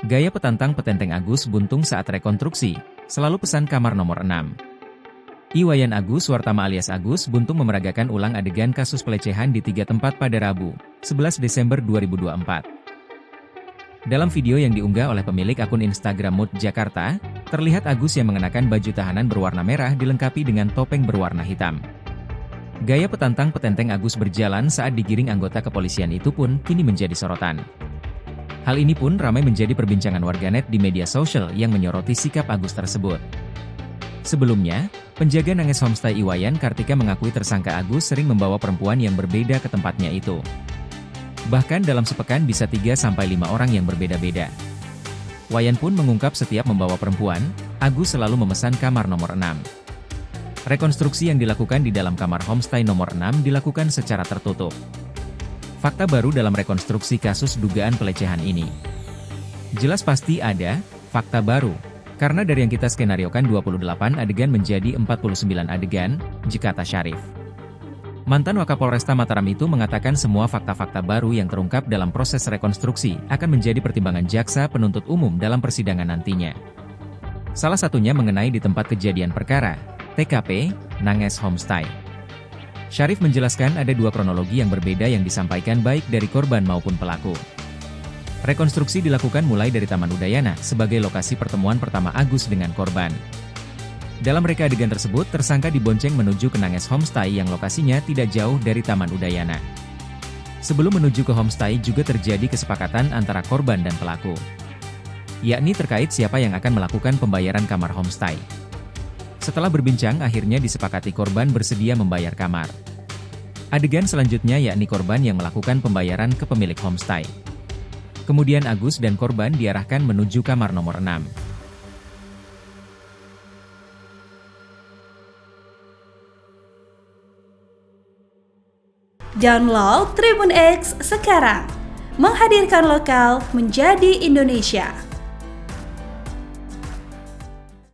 Gaya petantang petenteng Agus buntung saat rekonstruksi, selalu pesan kamar nomor 6. Iwayan Agus Wartama alias Agus buntung memeragakan ulang adegan kasus pelecehan di 3 tempat pada Rabu, 11 Desember 2024. Dalam video yang diunggah oleh pemilik akun Instagram Mood Jakarta, terlihat Agus yang mengenakan baju tahanan berwarna merah dilengkapi dengan topeng berwarna hitam. Gaya petantang petenteng Agus berjalan saat digiring anggota kepolisian itu pun kini menjadi sorotan. Hal ini pun ramai menjadi perbincangan warganet di media sosial yang menyoroti sikap Agus tersebut. Sebelumnya, penjaga Nanges Homestay Iwayan Kartika mengakui tersangka Agus sering membawa perempuan yang berbeda ke tempatnya itu. Bahkan dalam sepekan bisa 3-5 orang yang berbeda-beda. Wayan pun mengungkap setiap membawa perempuan, Agus selalu memesan kamar nomor 6. Rekonstruksi yang dilakukan di dalam kamar homestay nomor 6 dilakukan secara tertutup. Fakta baru dalam rekonstruksi kasus dugaan pelecehan ini. Jelas pasti ada fakta baru, karena dari yang kita skenariokan 28 adegan menjadi 49 adegan, kata Syarif. Mantan Wakapolresta Mataram itu mengatakan semua fakta-fakta baru yang terungkap dalam proses rekonstruksi akan menjadi pertimbangan jaksa penuntut umum dalam persidangan nantinya. Salah satunya mengenai di tempat kejadian perkara, TKP, Nanges Homestay. Syarif menjelaskan ada 2 kronologi yang berbeda yang disampaikan baik dari korban maupun pelaku. Rekonstruksi dilakukan mulai dari Taman Udayana sebagai lokasi pertemuan pertama Agus dengan korban. Dalam reka adegan tersebut, tersangka dibonceng menuju ke Nanges Homestay yang lokasinya tidak jauh dari Taman Udayana. Sebelum menuju ke homestay juga terjadi kesepakatan antara korban dan pelaku, yakni terkait siapa yang akan melakukan pembayaran kamar homestay. Setelah berbincang, akhirnya disepakati korban bersedia membayar kamar. Adegan selanjutnya yakni korban yang melakukan pembayaran ke pemilik homestay. Kemudian Agus dan korban diarahkan menuju kamar nomor 6. Download Tribun X sekarang, menghadirkan lokal menjadi Indonesia.